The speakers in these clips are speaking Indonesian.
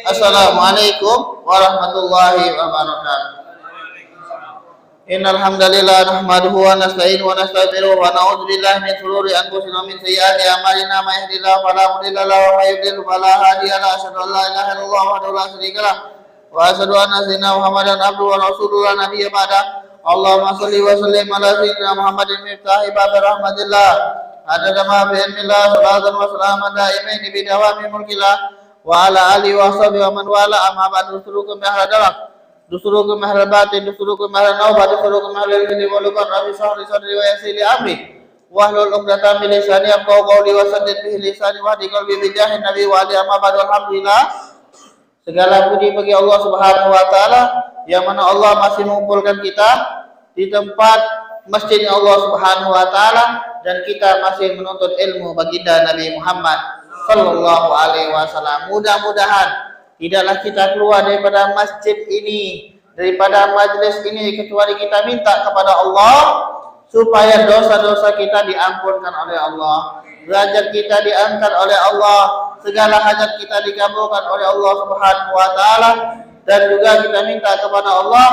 Assalamualaikum warahmatullahi wabarakatuh. Innal hamdalillah nahmaduhu wa nasta'inuhu wa nastaghfiruh wa na'udzu billahi min shururi anfusina wa min sayyiati a'malina may yahdihillahu fala mudilla lahu wa may yudlil fala hadiya lahu. Asyhadu an la ilaha illallah wahdahu la syarika lahu wa asyhadu anna sayyidina Muhammadan abduhu wa rasuluhu la nabiyya ba'da. Allahumma shalli wa sallim ala sayyidina Muhammadin miftahi babi rahmatillah adada ma bi ilmillah salatan wa salaman daimin bi dawami mulkillah wa ala alihi wa sahbihi wa man wala amma ba'du. Dusurukum ahla dalak dusurukum ahla batin dusurukum ahla nawbat dusurukum ahla ilmi wa luqad rabbi sahri sadri wa yassir li amri wahlul 'uqdatam min lisani yafqahu qawli wa saddid bihi lisani wa hdi qalbi bi jahin nabi wa ali amma ba'du. Alhamdulillah, segala puji bagi Allah Subhanahu wa taala yang mana Allah masih mengumpulkan kita di tempat masjid Allah Subhanahu wa taala dan kita masih menuntut ilmu baginda Nabi Muhammad sallallahu alaihi wasallam. Mudah-mudahan tidaklah kita keluar daripada masjid ini, daripada majlis ini kecuali kita minta kepada Allah supaya dosa-dosa kita diampunkan oleh Allah, derajat kita diangkat oleh Allah, segala hajat kita dikabulkan oleh Allah Subhanahu wa taala, dan juga kita minta kepada Allah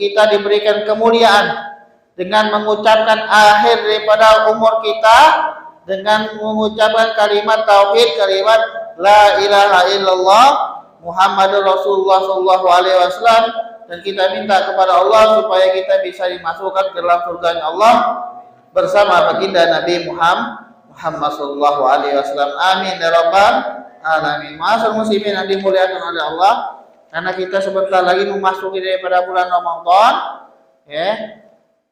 kita diberikan kemuliaan dengan mengucapkan akhir daripada umur kita dengan mengucapkan kalimat tauhid, kalimat la ilaha illallah Muhammadur Rasulullah sallallahu alaihi wasallam, dan kita minta kepada Allah supaya kita bisa dimasukkan ke dalam surga Allah bersama baginda Nabi Muhammad sallallahu alaihi wasallam. Amin ya rabbal alamin. Ma'asyiral muslimin yang dimuliakan oleh Allah, karena kita sebentar lagi memasuki daripada bulan Ramadan, ya.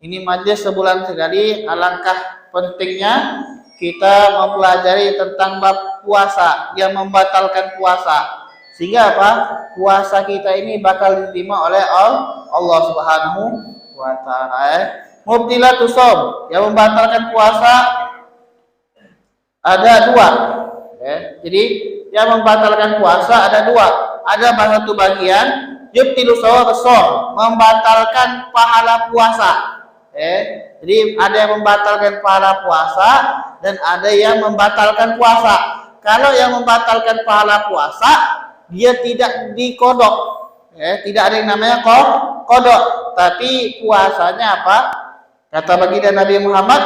Ini majlis sebulan sekali, alangkah pentingnya kita mempelajari tentang bab puasa yang membatalkan puasa, sehingga apa? Puasa kita ini bakal diterima oleh Allah Subhanahu wa taala. Mubtilatus shaum, yang membatalkan puasa ada dua. Jadi yang membatalkan puasa ada dua. Ada satu bagian yubtilus shaum, membatalkan pahala puasa. Jadi ada yang membatalkan pahala puasa dan ada yang membatalkan puasa. Kalau yang membatalkan pahala puasa, dia tidak dikodok, tidak ada yang namanya kodok, tapi puasanya apa? Kata baginda Nabi Muhammad,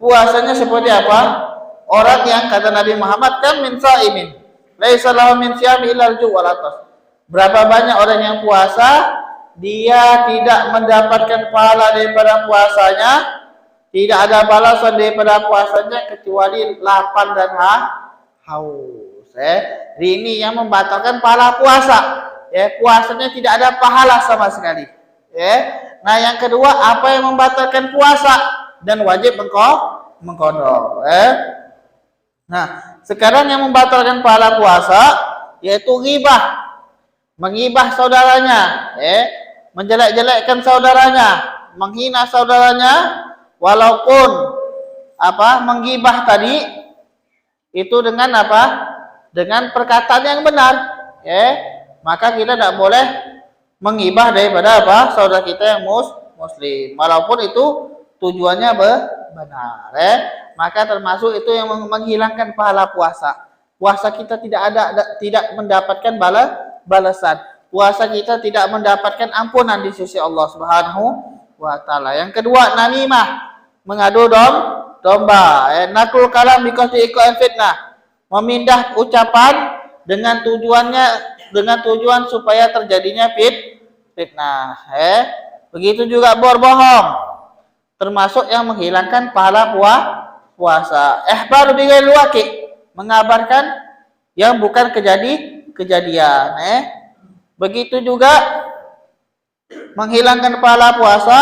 puasanya seperti apa? Orang yang kata Nabi Muhammad kan min sa'imin, laisa lahu min siyami illa al-ju' wal atas. Berapa banyak orang yang puasa, dia tidak mendapatkan pahala daripada puasanya, tidak ada balasan daripada puasanya kecuali lapar dan haus. Ini yang membatalkan pahala puasa. Puasanya tidak ada pahala sama sekali. Nah, yang kedua, apa yang membatalkan puasa dan wajib mengqadha. Nah, sekarang yang membatalkan pahala puasa yaitu ghibah. Menghibah saudaranya, menjelek-jelekkan saudaranya, menghina saudaranya, walaupun menghibah tadi itu dengan dengan perkataan yang benar, maka kita tidak boleh menghibah daripada saudara kita yang muslim, walaupun itu tujuannya benar, maka termasuk itu yang menghilangkan pahala puasa. Puasa kita tidak mendapatkan balasan. Puasa kita tidak mendapatkan ampunan di sisi Allah Subhanahu wa taala. Yang kedua, namimah, mengadu domba, nakul kalam biqasdi iqa'il fitnah, memindah ucapan dengan tujuan supaya terjadinya fitnah. Begitu juga berbohong, termasuk yang menghilangkan pahala puasa. Ihbaru bighairil waqi', mengabarkan yang bukan kejadian. Begitu juga menghilangkan pahala puasa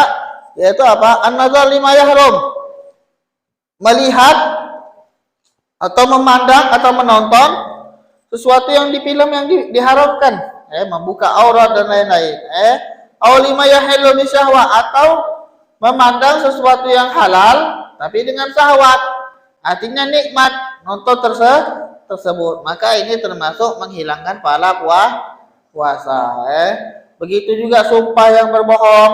yaitu an-nazar lima yahrum, melihat atau memandang atau menonton sesuatu yang di film yang diharamkan, membuka aurat dan lain-lain. Aw lima yahillu bisyahwa, atau memandang sesuatu yang halal tapi dengan syahwat, artinya nikmat nonton tersebut, maka ini termasuk menghilangkan pahala puasa. Begitu juga sumpah yang berbohong,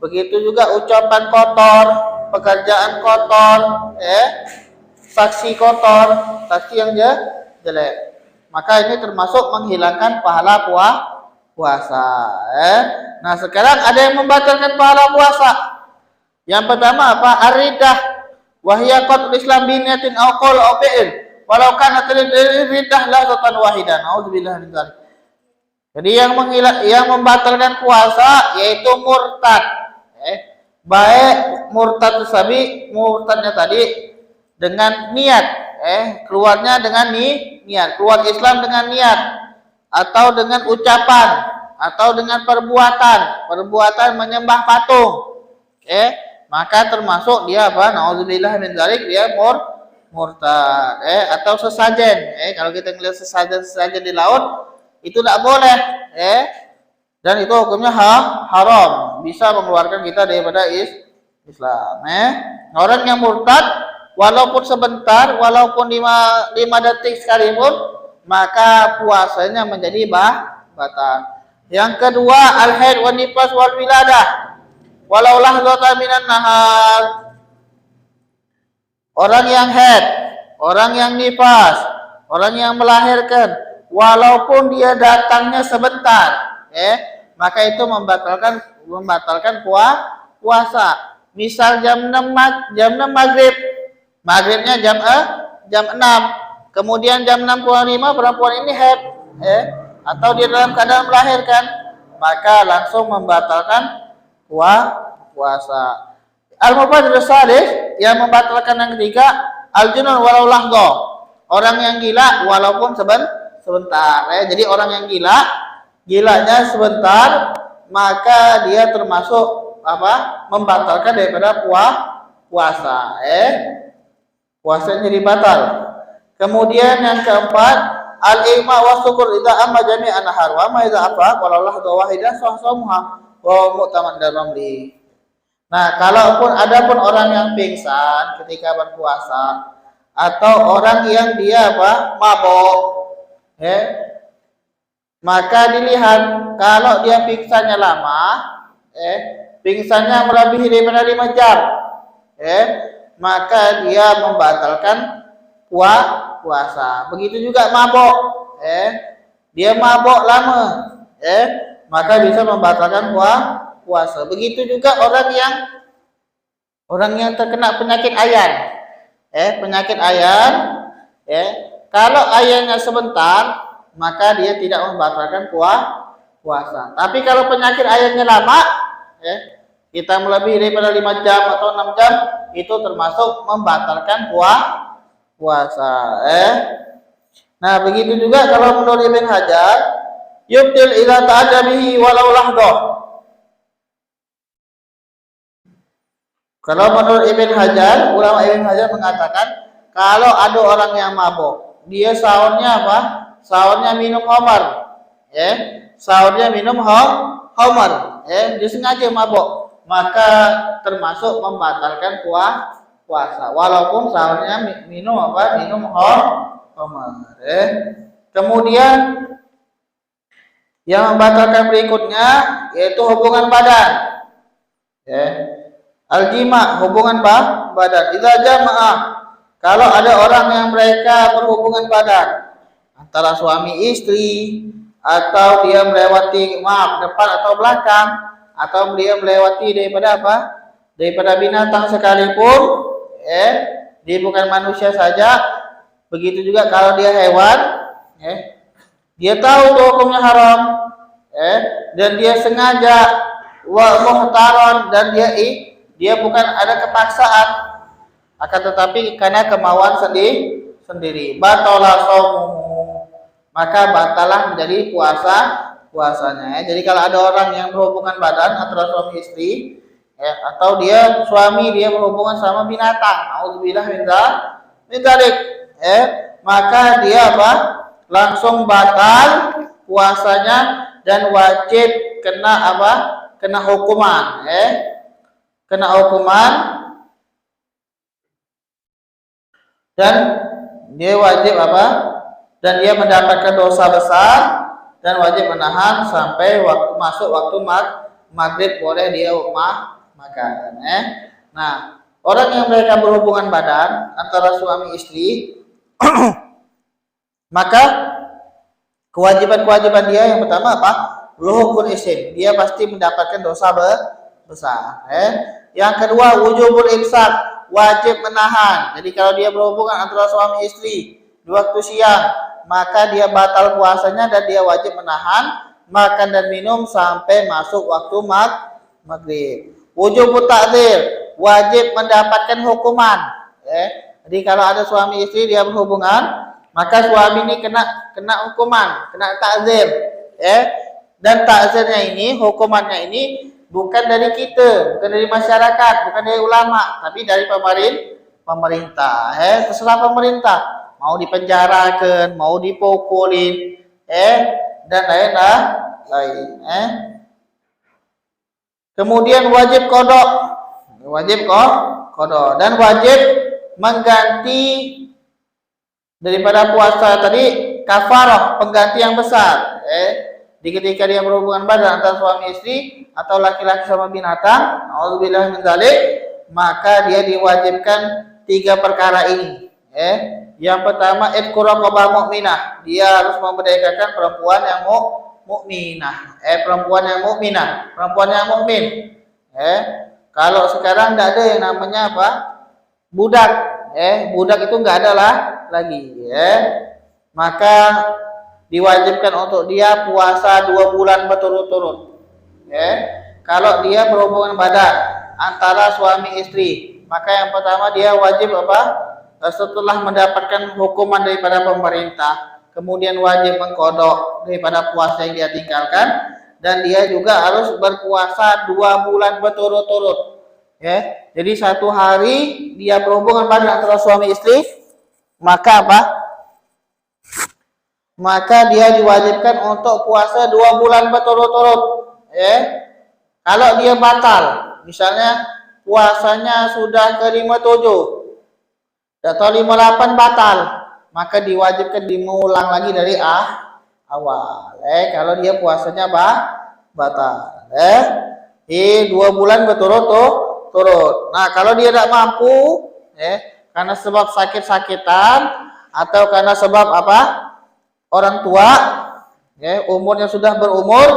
begitu juga ucapan kotor, pekerjaan kotor, saksi kotor, saksi yang jelek, maka ini termasuk menghilangkan pahala puasa. Nah, sekarang ada yang membatalkan pahala puasa. Yang pertama ar-riddah, wahya qatlul islam bi niyatin aw qaul aw fi'l, walau kana riddah lahzatan wahidan. Auzubillah min dzalik. Jadi yang membatalkan puasa yaitu murtad. Baik murtadnya tadi dengan niat, keluarnya dengan niat, keluar Islam dengan niat, atau dengan ucapan, atau dengan perbuatan menyembah patung, maka termasuk dia naudzubillah min dzalik, dia murtad. Atau sesajen, kalau kita melihat sesajen di laut itu tidak boleh, dan itu hukumnya haram, bisa mengeluarkan kita daripada Islam. Orang yang murtad walaupun sebentar, walaupun 5 detik sekalipun, maka puasanya menjadi batal. Yang kedua, al-haid wan nifas wal wiladah walau lahzatan minan nahar. Orang yang haid, orang yang nifas, orang yang melahirkan, walaupun dia datangnya sebentar, maka itu membatalkan puasa. Misal jam 6 maghrib, maghribnya jam 6, kemudian jam 6.05 perempuan ini haid, atau dia dalam keadaan melahirkan, maka langsung membatalkan puasa. Al-mubadir salih, yang membatalkan yang ketiga, al-junun walau lahdo, orang yang gila walaupun sebentar. Jadi orang yang gilanya sebentar, maka dia termasuk membatalkan daripada puasa. Puasanya jadi batal. Kemudian yang keempat, al-ima wa syukur idza amma jami'an nahar wa ma idza afa walau lahdo wahidah sahsamuha wa mu'tamad daramli. Nah, adapun orang yang pingsan ketika berpuasa, atau orang yang dia mabok, maka dilihat kalau dia pingsannya lama, pingsannya melebihi daripada 5 jam, maka dia membatalkan puasa. Begitu juga mabok, dia mabok lama, maka bisa membatalkan puasa. Begitu juga orang yang terkena penyakit ayan, kalau ayannya sebentar, maka dia tidak membatalkan puasa. Tapi kalau penyakit airnya lama, ya, kita melebihi daripada 5 jam atau 6 jam, itu termasuk membatalkan puasa. Nah, begitu juga kalau menurut Ibn Hajar, yubtil idza ta'ajabihi walau lahdah. Kalau menurut Ibn Hajar, ulama Ibn Hajar mengatakan kalau ada orang yang mabuk, dia sahurnya apa? Sahurnya minum khamar. Sahurnya minum khamar. Dia sengaja mabuk, maka termasuk membatalkan puasa. Walaupun sahurnya minum apa? Minum khamar. Kemudian yang membatalkan berikutnya yaitu hubungan badan. Al-jima, hubungan badan. Idza jamaah, kalau ada orang yang mereka berhubungan badan antara suami istri, atau dia melewati depan atau belakang, atau dia melewati daripada apa? Daripada binatang sekalipun, dia bukan manusia saja. Begitu juga kalau dia hewan, dia tahu itu hukumnya haram, dan dia sengaja muhtaron, dan dia bukan ada kepaksaan, akan tetapi karena kemauan sendiri, batalah shaumuhu, maka batalah menjadi puasanya. Jadi kalau ada orang yang berhubungan badan antara suami istri, atau suami dia berhubungan sama binatang, auzubillah min dzalik, maka dia apa? Langsung batal puasanya dan wajib kena apa? Kena hukuman, kena hukuman, dan dia wajib apa? Dan dia mendapatkan dosa besar dan wajib menahan sampai masuk waktu maghrib, boleh dia makan. Nah, orang yang mereka berhubungan badan antara suami istri, maka kewajiban dia yang pertama apa? Luhukul isim, dia pasti mendapatkan dosa besar. Yang kedua, wujubul imsak, wajib menahan. Jadi kalau dia berhubungan antara suami istri di waktu siang, maka dia batal puasanya dan dia wajib menahan makan dan minum sampai masuk waktu maghrib. Wujubut ta'dzir, wajib mendapatkan hukuman. Jadi kalau ada suami istri dia berhubungan, maka suami ini kena hukuman, kena ta'dzir. Dan ta'dzirnya ini, hukumannya ini bukan dari kita, bukan dari masyarakat, bukan dari ulama, tapi dari pemerintah. Terserah pemerintah, mau dipenjarakan, mau dipukulin, dan lain. Kemudian wajib kodok, dan wajib mengganti daripada puasa tadi, kafarah, pengganti yang besar. Di ketika dia berhubungan badan antara suami istri atau laki-laki sama binatang, auzubillah min dzalik, maka dia diwajibkan 3 perkara ini. Yang pertama, idqu raqabah mukminah, dia harus memerdekakan perempuan yang mukminah, perempuan yang mukmin. Kalau sekarang tidak ada yang namanya apa? Budak. Budak itu enggak ada lagi. Maka diwajibkan untuk dia puasa 2 bulan berturut-turut. Kalau dia berhubungan badan antara suami istri, maka yang pertama dia wajib apa? Setelah mendapatkan hukuman daripada pemerintah, kemudian wajib mengkodok daripada puasa yang dia tinggalkan, dan dia juga harus berpuasa 2 bulan berturut-turut. Jadi 1 hari dia berhubungan badan antara suami istri, maka apa? Maka dia diwajibkan untuk puasa 2 bulan berturut-turut. Kalau dia batal, misalnya puasanya sudah ke 57 atau 58 batal, maka diwajibkan diulang lagi dari awal. Kalau dia puasanya batal, 2 bulan berturut-turut. Nah, kalau dia tidak mampu, karena sebab sakit-sakitan atau karena sebab apa? Orang tua, umurnya sudah berumur,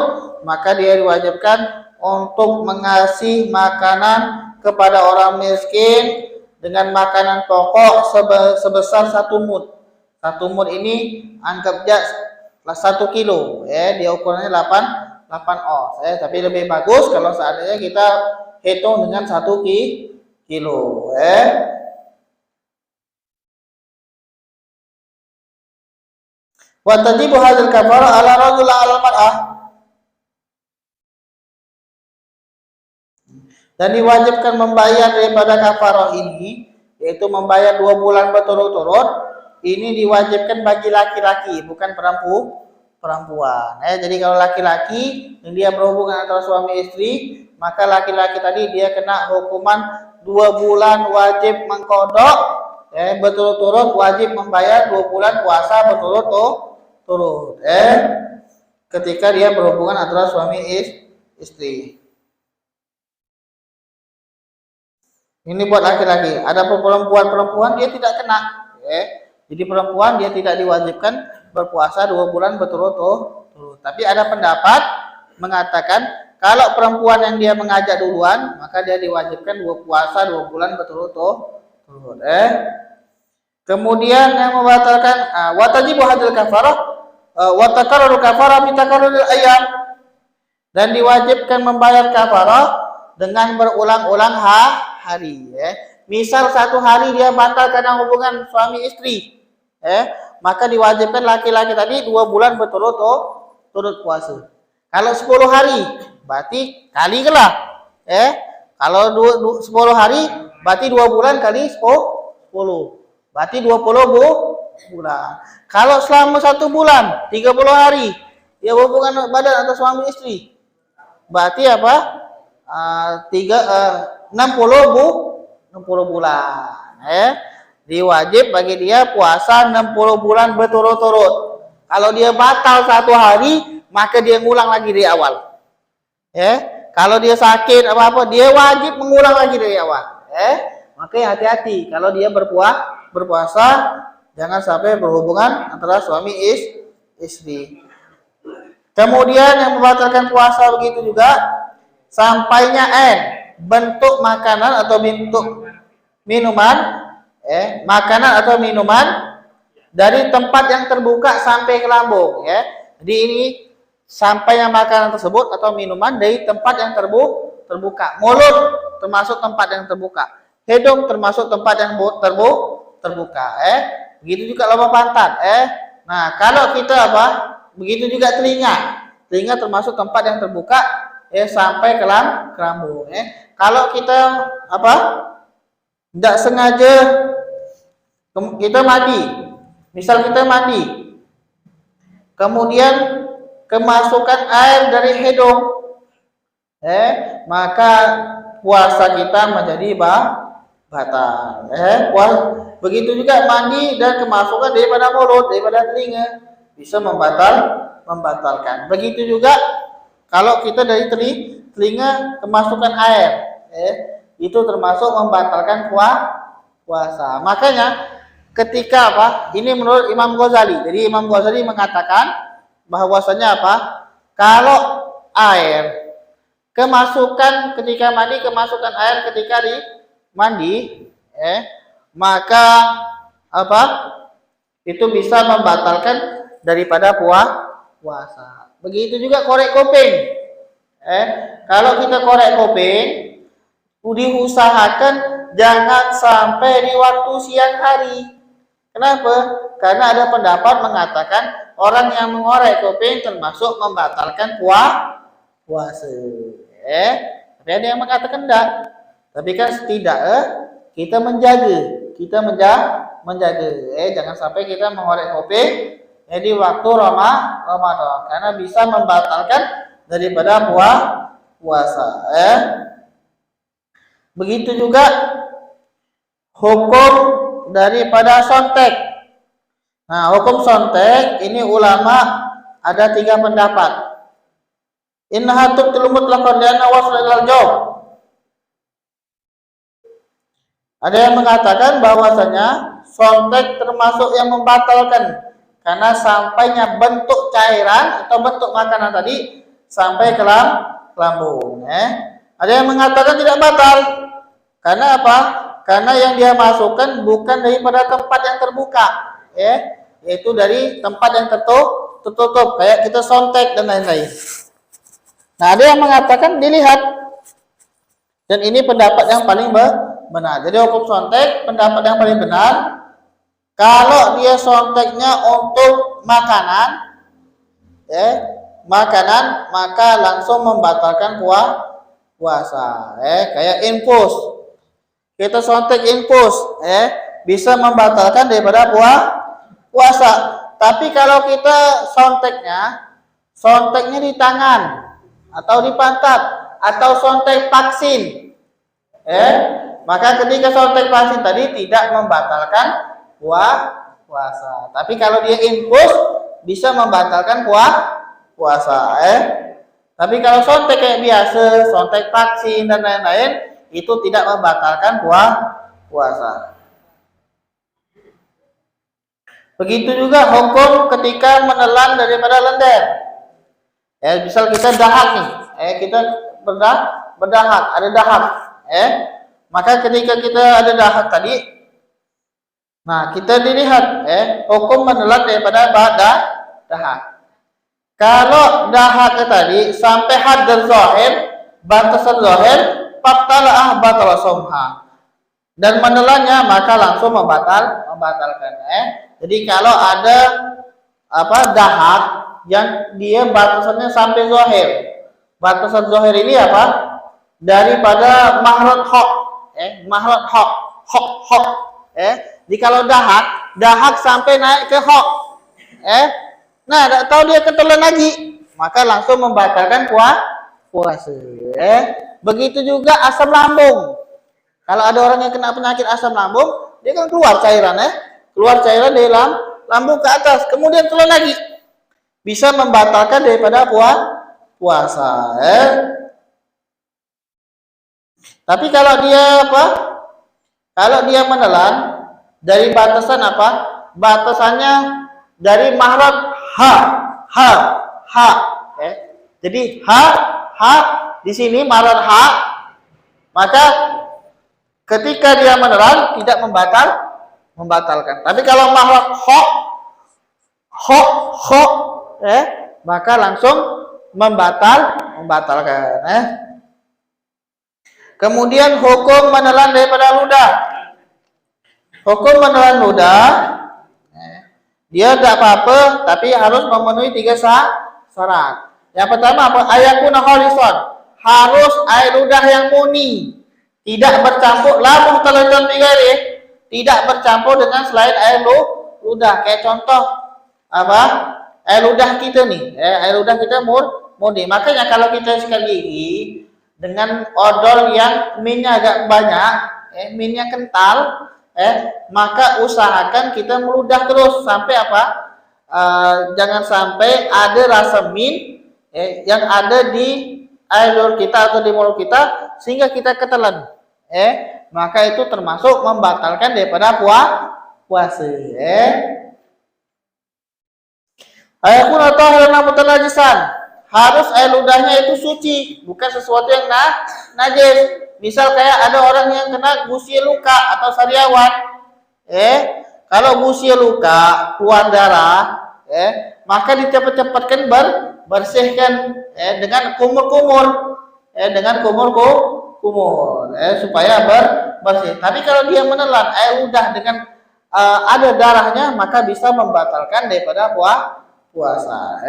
maka dia diwajibkan untuk mengasih makanan kepada orang miskin dengan makanan pokok sebesar 1 mud. 1 mud ini anggapnya 1 kilo, dia ukurannya ons. Tapi lebih bagus kalau seandainya kita hitung dengan 1 kilo. Wa tajibu hadzal kafarah ala rajul ala mar'ah. Dan diwajibkan membayar daripada kafarah ini, yaitu membayar 2 bulan berturut-turut. Ini diwajibkan bagi laki-laki, bukan perempuan. Jadi kalau laki-laki yang dia berhubungan antara suami istri, maka laki-laki tadi dia kena hukuman 2 bulan wajib mengkodok, berturut-turut, wajib membayar 2 bulan puasa berturut-turut. Ketika dia berhubungan antara suami istri. Ini buat laki-laki. Ada perempuan dia tidak kena. Jadi perempuan dia tidak diwajibkan berpuasa 2 bulan berturut-turut. Tapi ada pendapat mengatakan kalau perempuan yang dia mengajak duluan, maka dia diwajibkan puasa 2 bulan berturut-turut. Kemudian yang membatalkan wa tajibu hadzal kafarah wa takarruru kafarah bi takarruril ayyam. Dan diwajibkan membayar kafarah dengan berulang-ulang hari. Misal 1 hari dia batal karena hubungan suami istri, maka diwajibkan laki-laki tadi 2 bulan berturut-turut puasa. Kalau 10 hari, berarti kali lah. Kalau 10 hari, berarti 2 bulan kali 10. Berarti 20 bulan. Kalau selama 1 bulan, 30 hari, dia hubungan badan atau suami istri, berarti apa? 60 bulan. Diwajib bagi dia puasa 60 bulan berturut-turut. Kalau dia batal 1 hari, maka dia ngulang lagi dari awal. Kalau dia sakit apa-apa, dia wajib mengulang lagi dari awal. Makanya hati-hati kalau dia berpuasa, jangan sampai berhubungan antara suami istri. Kemudian yang membatalkan puasa begitu juga sampainya bentuk makanan atau bentuk minuman, makanan atau minuman dari tempat yang terbuka sampai ke lambung. Jadi ini sampainya makanan tersebut atau minuman dari tempat yang terbuka. Mulut termasuk tempat yang terbuka. Hidung termasuk tempat yang terbuka. Begitu juga lubang pantat. Nah kalau kita begitu juga telinga. Telinga termasuk tempat yang terbuka. Sampai ke lambung. Kalau kita tidak sengaja kita mandi, misal kita mandi, kemudian kemasukan air dari hidung, maka puasa kita menjadi batal. Begitu juga mandi dan kemasukan daripada mulut, daripada telinga, bisa membatalkan. Begitu juga kalau kita dari telinga kemasukan air, itu termasuk membatalkan puasa. Makanya ketika ini menurut Imam Ghazali. Jadi Imam Ghazali mengatakan bahwasanya kalau air kemasukan ketika mandi, kemasukan air ketika mandi, maka itu bisa membatalkan daripada puasa. Begitu juga korek kuping. Kalau kita korek kuping, diusahakan jangan sampai di waktu siang hari. Kenapa? Karena ada pendapat mengatakan orang yang mengorek kuping termasuk membatalkan puasa. Tapi ada yang mengatakan enggak. Tapi kan tidak, kita menjaga. Jangan sampai kita mengorek kuping di waktu Ramadan, karena bisa membatalkan daripada puasa. Begitu juga hukum daripada sontek. Nah, hukum sontek ini ulama ada 3 pendapat. Innaha tubtilu mutlaqan li'anna wasla ilal jawab. Ada yang mengatakan bahwasanya sontek termasuk yang membatalkan karena sampainya bentuk cairan atau bentuk makanan tadi sampai ke lambung. Ada yang mengatakan tidak batal. Karena apa? Karena yang dia masukkan bukan daripada tempat yang terbuka, yaitu dari tempat yang tertutup, kayak kita sontek dan lain-lain. Nah, ada yang mengatakan dilihat. Dan ini pendapat yang paling benar. Jadi hukum sontek, pendapat yang paling benar, kalau dia sonteknya untuk makanan, maka langsung membatalkan puasa. Kayak infus. Kita sontek infus, bisa membatalkan daripada puasa. Tapi kalau kita sonteknya di tangan atau di pantat atau sontek vaksin, maka ketika sontek vaksin tadi tidak membatalkan puasa. Tapi kalau dia infus bisa membatalkan puasa. Tapi kalau sontek kayak biasa, sontek vaksin dan lain-lain, itu tidak membatalkan puasa. Begitu juga hukum ketika menelan daripada lendir. Misal kita dahak nih, kita berdahak, ada dahak. Maka ketika kita ada dahak tadi, nah kita dilihat, hukum menelan daripada dahak. Kalau dahak tadi sampai had zahir, batasan zahir, fabtala'ah batala somha. Dan menelannya maka langsung membatalkan. Jadi kalau ada dahak yang dia batasannya sampai zahir. Batasan zahir ini apa? Daripada mahrat hok. Mahrat hok. Jadi kalau dahak sampai naik ke hok. Nah, tak tahu dia ketelan lagi, maka langsung membatalkan puasa. Begitu juga asam lambung. Kalau ada orang yang kena penyakit asam lambung, dia kan keluar cairan, keluar cairan dari lambung ke atas, kemudian telan lagi, bisa membatalkan daripada puasa. Tapi kalau dia Kalau dia menelan dari batasan batasannya dari mahrat ha. Jadi ha di sini mahrat ha, maka ketika dia menelan tidak membatalkan. Tapi kalau mahrat ho, maka langsung membatalkan. Kemudian hukum menelan daripada ludah. Hukum menelan ludah, dia tidak apa-apa, tapi harus memenuhi 3 syarat. Yang pertama ayakuna khalisan, harus air ludah yang murni, tidak bercampur lamuh taladan bigari, tidak bercampur dengan selain air ludah. Kayak contoh air ludah kita nih, air ludah kita murni. Makanya kalau kita sikat gigi dengan odol yang minyak agak banyak, minyak kental, maka usahakan kita meludah terus sampai jangan sampai ada rasa min yang ada di air liur kita atau di mulut kita sehingga kita ketelan. Maka itu termasuk membatalkan daripada puasa. Ayakun atau halana mutanajisan. Harus air ludahnya itu suci, bukan sesuatu yang najis. Misal kayak ada orang yang kena gusi luka atau sariawan. Kalau gusi luka, keluar darah, maka dicepat-cepatkan bersihkan dengan kumur-kumur. Dengan kumur-kumur supaya bersih. Tapi kalau dia menelan air ludah dengan ada darahnya, maka bisa membatalkan daripada puasa.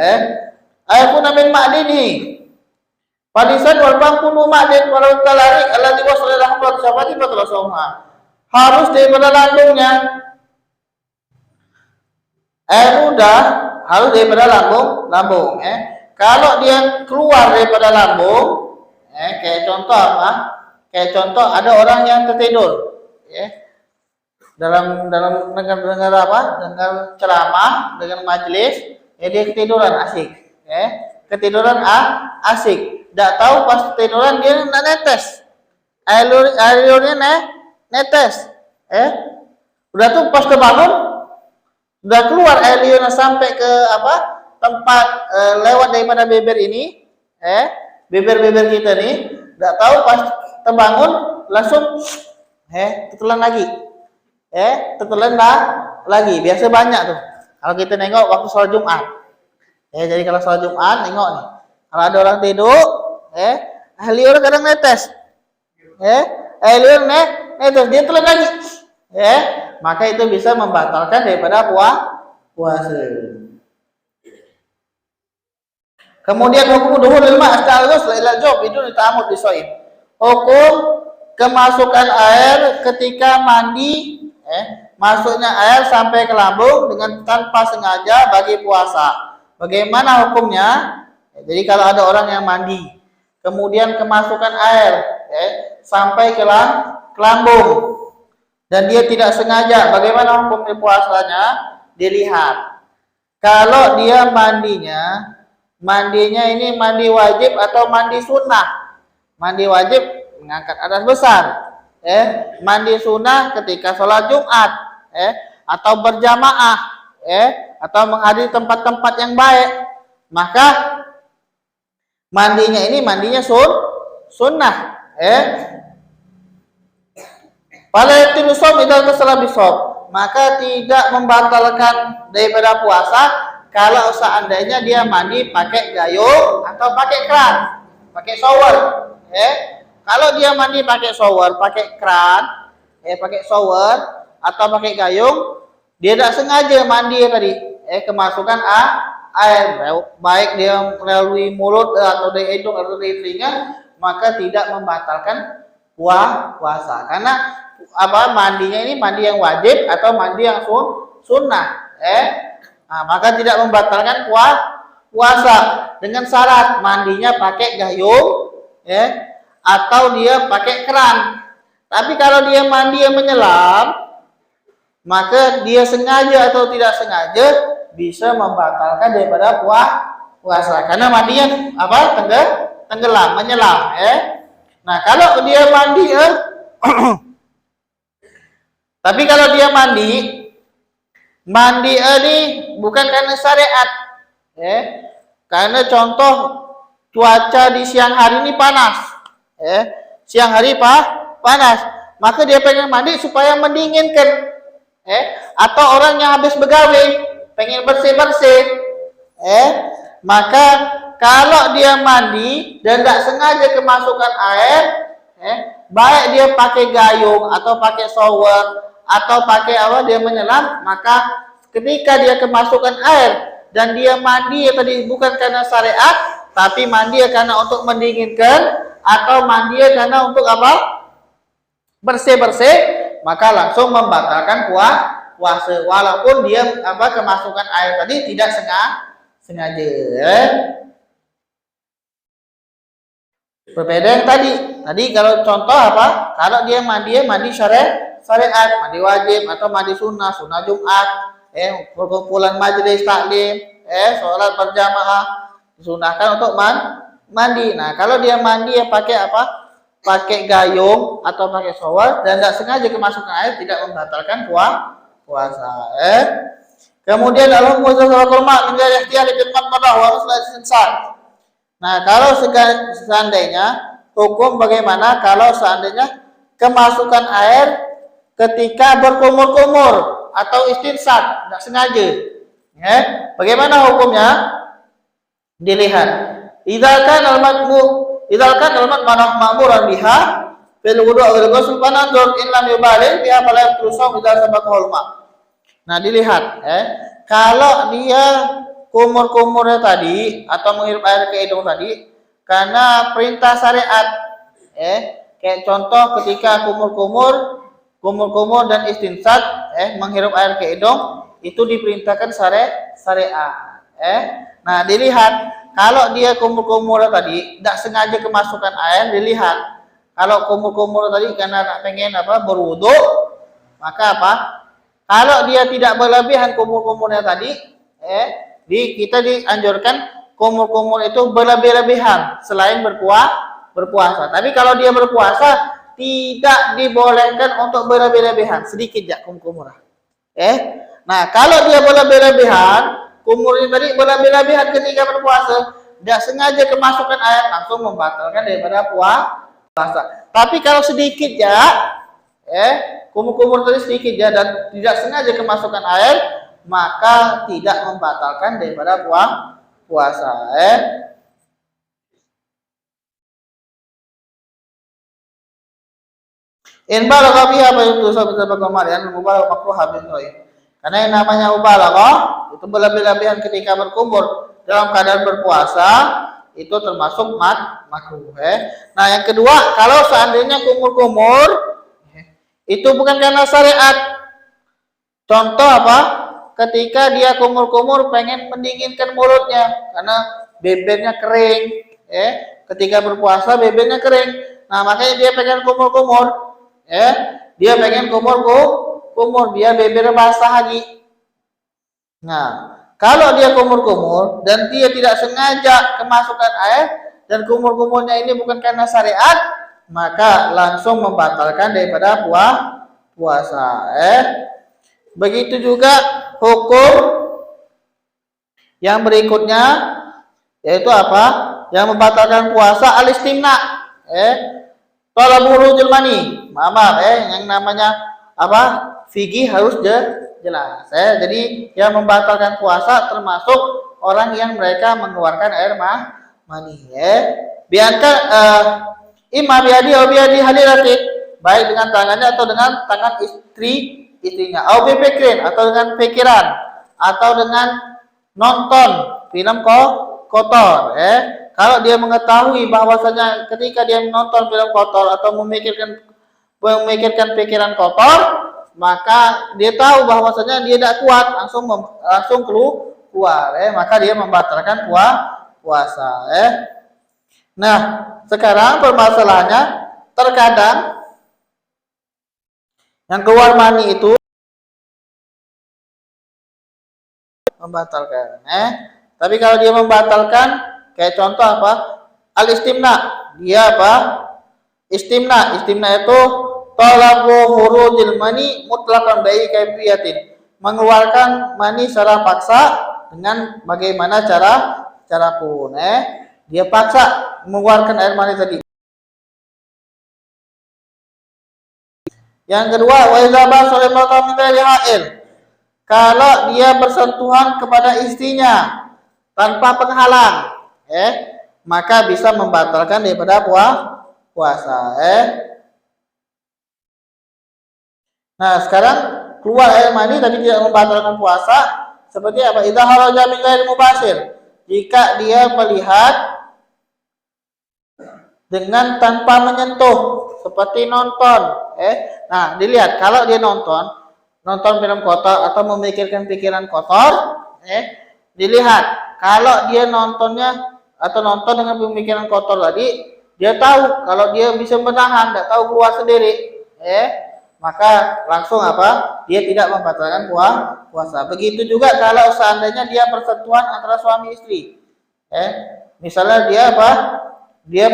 Ayakun min ma'dini. Padisan wal bangkunu ma'din walau talarik alladhi wasala lahum wa sabati batala sawma. Harus daripada lambungnya. Air ludah harus daripada lambung. Kalau dia keluar daripada lambung, kayak contoh Kayak contoh ada orang yang tertidur, dalam dengar ceramah, dengan majelis, dia ketiduran asik. Ketiduran asik, tidak tahu pas ketiduran dia nak netes, air liurnya netes, udah tuh pas terbangun, udah keluar air liurnya sampai ke tempat lewat daripada bibir ini, bibir kita nih, tidak tahu pas terbangun langsung, tetelan lagi, tetelan lagi, biasa banyak tuh, kalau kita nengok waktu sholat Jumat. Jadi kalau sholat Jumat, nengok nih. Kalau ada orang tidur, liur kadang netes. Liur netes dia telan lagi. Maka itu bisa membatalkan daripada puasa. Kemudian hukum duhur lil ma' astalus ila job itu ditamut di soib. Hukum kemasukan air ketika mandi, masuknya air sampai ke lambung dengan tanpa sengaja bagi puasa. Bagaimana hukumnya? Jadi kalau ada orang yang mandi, kemudian kemasukan air sampai ke lambung dan dia tidak sengaja, bagaimana hukumnya puasanya? Dilihat. Kalau dia mandinya ini mandi wajib atau mandi sunnah? Mandi wajib mengangkat adas besar, mandi sunnah ketika sholat Jumat, atau berjamaah, atau menghadiri tempat-tempat yang baik, maka mandinya ini mandinya sunnah, Pada itu som idal tersalah bisob, maka tidak membatalkan daripada puasa kalau seandainya dia mandi pakai gayung atau pakai keran, pakai shower. Kalau dia mandi pakai shower, pakai keran, pakai shower atau pakai gayung, dia tidak sengaja mandi tadi, kemasukan air, baik dia melalui mulut atau dari hidung atau dari telinga, maka tidak membatalkan puasa. Karena mandinya ini mandi yang wajib atau mandi yang sunnah, maka tidak membatalkan puasa dengan syarat mandinya pakai gayung, atau dia pakai keran. Tapi kalau dia mandi yang menyelam, maka dia sengaja atau tidak sengaja bisa membatalkan daripada puasa. Karena mandinya tenggelam, menyelam. Nah kalau dia mandi, tapi kalau dia mandi ini bukan karena syariat, karena contoh cuaca di siang hari ini panas, siang hari panas, maka dia pengen mandi supaya mendinginkan, atau orang yang habis begawe pengen bersih-bersih, maka kalau dia mandi dan tidak sengaja kemasukan air, baik dia pakai gayung atau pakai shower atau pakai dia menyelam, maka ketika dia kemasukan air dan dia mandi tadi bukan karena syariat, tapi mandi karena untuk mendinginkan atau mandi karena untuk bersih-bersih, maka langsung membatalkan puasa walaupun dia kemasukan air tadi tidak sengaja. Berbeda yang tadi kalau contoh kalau dia mandi syariat, mandi wajib atau mandi sunnah Jumat, perkumpulan majelis taklim, sholat berjamaah disunahkan untuk mandi. Nah kalau dia mandi pakai gayung atau pakai shower dan tidak sengaja kemasukan air, tidak membatalkan puasa. Kemudian nah kalau seandainya hukum bagaimana kalau seandainya kemasukan air ketika berkumur-kumur atau istinsat, tidak sengaja, bagaimana hukumnya? Dilihat. Idalkan al-matmanah ma'muran biha fil wudu' wal ghusl fananzur in lam yubalil biha fala yaqtusum idza sabaqahu al-ma'. Nah, dilihat, kalau dia kumur-kumurnya tadi atau menghirup air ke hidung tadi karena perintah syariat, kayak contoh ketika kumur-kumur dan istinsat, menghirup air ke hidung itu diperintahkan syariat. Nah, dilihat kalau dia kumur-kumur tadi tidak sengaja kemasukan air, dilihat. Kalau kumur-kumur tadi karena pengen berwudu, maka kalau dia tidak berlebihan kumur-kumurnya tadi, kita dianjurkan kumur-kumur itu berlebih-lebihan selain berpuasa. Tapi kalau dia berpuasa tidak dibolehkan untuk berlebih-lebihan, sedikit ya kumur-kumur. Nah, kalau dia berlebih-lebihan, kumurnya tadi berlebih-lebihan ketika berpuasa, tidak sengaja kemasukan air, langsung membatalkan daripada puasa. Tapi kalau sedikit ya, kumur-kumur tadi sedikit ya dan tidak sengaja kemasukan air, maka tidak membatalkan daripada puasa. In balagha biha fa yubtu sabab kemarian mubalagha makruh habis itu. Karena yang namanya mubalaghah itu berlebih-lebihan ketika berkumur dalam keadaan berpuasa itu termasuk makruh. Nah, yang kedua, kalau seandainya kumur-kumur itu bukan karena syariat. Contoh apa? Ketika dia kumur-kumur pengen mendinginkan mulutnya karena bibirnya kering, ketika berpuasa bibirnya kering. Nah, makanya dia pengen kumur-kumur, dia pengen kumur biar bibirnya basah lagi. Nah, kalau dia kumur-kumur dan dia tidak sengaja kemasukan air dan kumur-kumurnya ini bukan karena syariat, maka langsung membatalkan daripada puasa. Begitu juga hukum yang berikutnya yaitu apa? Yang membatalkan puasa al-istimna. Talabul khurujul mani. Maaf, yang namanya apa? Fikih harus jelas. Jadi yang membatalkan puasa termasuk orang yang mereka mengeluarkan air mani. Biarkan imma biadi atau biadi halilati, baik dengan tangannya atau dengan tangan istrinya, atau bipikrin atau dengan pikiran, atau dengan nonton film kotor. Kalau dia mengetahui bahwasanya ketika dia menonton film kotor atau memikirkan pikiran kotor, maka dia tahu bahwasanya dia tidak kuat, langsung keluar. Maka dia membatalkan puasa. Nah, sekarang permasalahannya terkadang yang keluar mani itu membatalkan. Tapi kalau dia membatalkan, kayak contoh apa? Al-istimna. Dia apa? Istimna itu talabu khurujil mani mutlaqan bayi kaifiyatin. Mengeluarkan mani secara paksa dengan bagaimana cara pun. Dia paksa mengeluarkan air mani tadi. Yang kedua, wa idza basala min ghairi ha'il. Kalau dia bersentuhan kepada istrinya tanpa penghalang, maka bisa membatalkan daripada puasa. Nah, sekarang keluar air mani tapi tidak membatalkan puasa, seperti apa? Idza kharaja min ghairi mubashir. Jika dia melihat dengan tanpa menyentuh, seperti nonton. Nah, dilihat kalau dia nonton film kotor atau memikirkan pikiran kotor, dilihat kalau dia nontonnya atau nonton dengan pemikiran kotor tadi, dia tahu kalau dia bisa menahan, tidak tahu keluar sendiri, maka langsung apa? Dia tidak membatalkan puasa. Begitu juga kalau seandainya dia persentuhan antara suami istri, misalnya dia apa? Dia